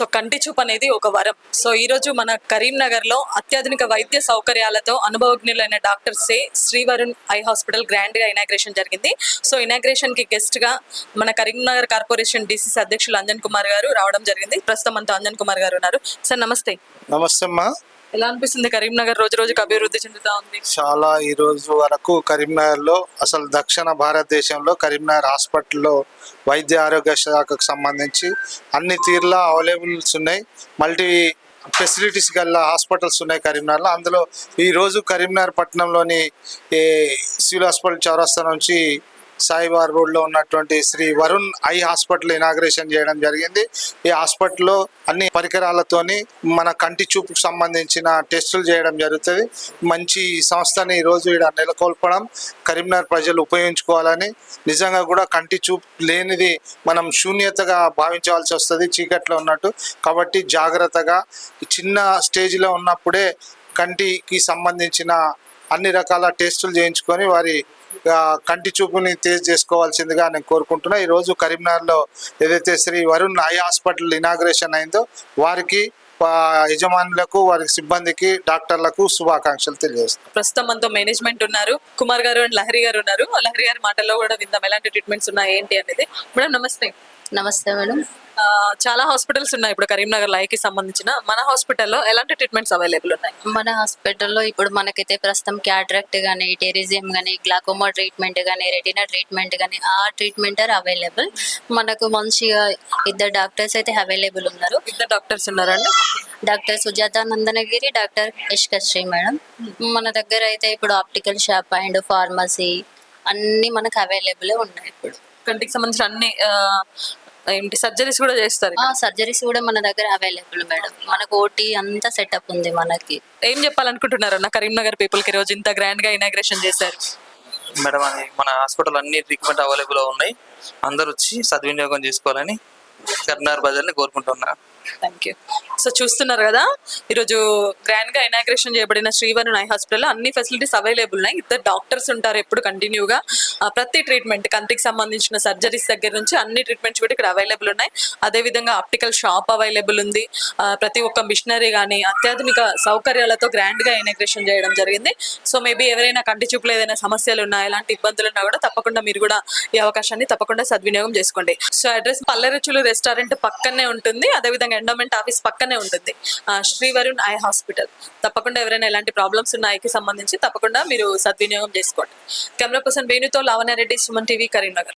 So కంటి చూపు అనేది ఒక వరం. సో ఈ రోజు మన కరీంనగర్ లో అత్యాధునిక వైద్య సౌకర్యాలతో అనుభవజ్ఞులైన డాక్టర్స్ శ్రీవరుణ్ ఐ హాస్పిటల్ గ్రాండ్ గా ఇనాగ్రేషన్ జరిగింది. సో ఇనాగ్రేషన్ కి గెస్ట్ గా మన కరీంనగర్ కార్పొరేషన్ డిసిసి అధ్యక్షులు అంజన్ కుమార్ గారు రావడం జరిగింది. ప్రస్తుతం అంతా అంజన్ కుమార్ గారు ఉన్నారు. సార్ నమస్తే. నమస్తే అమ్మా. ఎలా అనిపిస్తుంది కరీంనగర్ రోజు రోజుకి అభివృద్ధి చెందుతా ఉంది? చాలా ఈ రోజు వరకు కరీంనగర్ లో అసలు దక్షిణ భారతదేశంలో కరీంనగర్ హాస్పిటల్లో వైద్య ఆరోగ్య శాఖకు సంబంధించి అన్ని తీర్ల అవైలబుల్స్ ఉన్నాయి. మల్టీ ఫెసిలిటీస్ గల హాస్పిటల్స్ ఉన్నాయి కరీంనగర్లో. అందులో ఈరోజు కరీంనగర్ పట్టణంలోని సివిల్ హాస్పిటల్ చౌరస్తా నుంచి సాయిబార్ రోడ్లో ఉన్నటువంటి Shri Varun eye hospital inauguration చేయడం జరిగింది. ఈ హాస్పిటల్లో అన్ని పరికరాలతోని మన కంటి చూపుకు సంబంధించిన టెస్టులు చేయడం జరుగుతుంది. మంచి సంస్థని ఈరోజు ఇక్కడ నెలకొల్పడం కరీంనగర్ ప్రజలు ఉపయోగించుకోవాలని, నిజంగా కూడా కంటి చూపు లేనిది మనం శూన్యతగా భావించవలసి వస్తుంది చీకట్లో ఉన్నట్టు. కాబట్టి జాగ్రత్తగా చిన్న స్టేజ్లో ఉన్నప్పుడే కంటికి సంబంధించిన అన్ని రకాల టెస్టులు చేయించుకొని వారి కంటి చూపుని తేజ్ చేసుకోవాల్సిందిగా నేను కోరుకుంటున్నా. ఈరోజు కరీంనగర్లో ఏదైతే Shri Varun eye hospital inauguration అయిందో వారికి యజమానులకు వారి సిబ్బందికి డాక్టర్లకు శుభాకాంక్షలు తెలియజేస్తాను. ప్రస్తుతం మనతో మేనేజ్మెంట్ ఉన్నారు, కుమార్ గారు అండ్ లహరి గారు ఉన్నారు. లహరి గారి మాటల్లో కూడా విందాం ఎలాంటి ట్రీట్మెంట్స్ ఉన్నాయి ఏంటి అనేది. మేడం నమస్తే. నమస్తే మేడం. చాలా హాస్పిటల్స్ ఉన్నాయి ఇప్పుడు కరీంనగర్ లైకి సంబంధించిన. మన హాస్పిటల్లో ఎలాంటి ట్రీట్మెంట్స్ అవైలబుల్ ఉన్నాయి? మన హాస్పిటల్లో ఇప్పుడు మనకైతే ప్రస్తుతం క్యాట్రాక్ట్ కానీ, టెరిజియం కానీ, గ్లాకోమా ట్రీట్మెంట్ కానీ, రెటినా ట్రీట్మెంట్ కానీ ఆ ట్రీట్మెంట్ ఆర్ అవైలబుల్. మనకు మంచిగా ఇద్దరు డాక్టర్స్ అయితే అవైలబుల్ ఉన్నారు. ఇద్దరు డాక్టర్స్ ఉన్నారండి. డాక్టర్ సుజాత నందనగిరి, డాక్టర్ యశ్కశ్రీ మేడం. మన దగ్గర అయితే ఇప్పుడు ఆప్టికల్ షాప్ అండ్ ఫార్మసీ అన్నీ మనకు అవైలబుల్ ఉన్నాయి. ఇప్పుడు కంటికి సంబంధించిన అన్ని ఏంటి సర్జరీస్ కూడా చేస్తారు? సర్జరీస్ కూడా మన దగ్గర అవైలబుల్ మేడం. మనకు ఓటీ అంతా సెటప్ ఉంది. మనకి ఏం చెప్పాలనుకుంటున్నారు నా కరీంనగర్ పీపుల్ కి రోజు ఇంత గ్రాండ్ గా ఇనాగ్రేషన్ చేశారు? మేడం అది మన హాస్పిటల్ అన్ని ట్రీట్మెంట్ అవైలబుల్ ఉన్నాయి. అందరూ వచ్చి సద్వినియోగం చేసుకోవాలని కరీంనగర్ ప్రజల్ని కోరుకుంటున్నా. Thank you. సో చూస్తున్నారు కదా, ఈరోజు గ్రాండ్ గా ఇనాగ్రేషన్ చేయబడిన శ్రీవరుణ్ ఐ హాస్పిటల్ అన్ని ఫెసిలిటీస్ అవైలబుల్ ఉన్నాయి. ఇద్దరు డాక్టర్స్ ఉంటారు ఎప్పుడు కంటిన్యూగా. ప్రతి ట్రీట్మెంట్ కంటికి సంబంధించిన సర్జరీస్ దగ్గర నుంచి అన్ని ట్రీట్మెంట్స్ కూడా ఇక్కడ అవైలబుల్ ఉన్నాయి. అదేవిధంగా ఆప్టికల్ షాప్ అవైలబుల్ ఉంది. ప్రతి ఒక్క మిషనరీ కానీ అత్యాధునిక సౌకర్యాలతో గ్రాండ్ గా ఇనాగ్రేషన్ చేయడం జరిగింది. సో మేబీ ఎవరైనా కంటి చూపులో ఏదైనా సమస్యలు ఉన్నా, ఎలాంటి ఇబ్బందులు ఉన్నా కూడా తప్పకుండా మీరు కూడా ఈ అవకాశాన్ని తప్పకుండా సద్వినియోగం చేసుకోండి. సో అడ్రస్ పల్లెరుచులు రెస్టారెంట్ పక్కనే ఉంటుంది. అదేవిధంగా ఎండోమెంట్ ఆఫీస్ పక్కనే ఉంటుంది శ్రీవరుణ్ ఐ హాస్పిటల్. తప్పకుండా ఎవరైనా ఎలాంటి ప్రాబ్లమ్స్ ఉన్న ఐకి సంబంధించి తప్పకుండా మీరు సద్వినియోగం చేసుకోండి. కెమెరా పర్సన్ వేణుతో లావణ్య రెడ్డి, సుమన్ టీవీ, కరీంనగర్.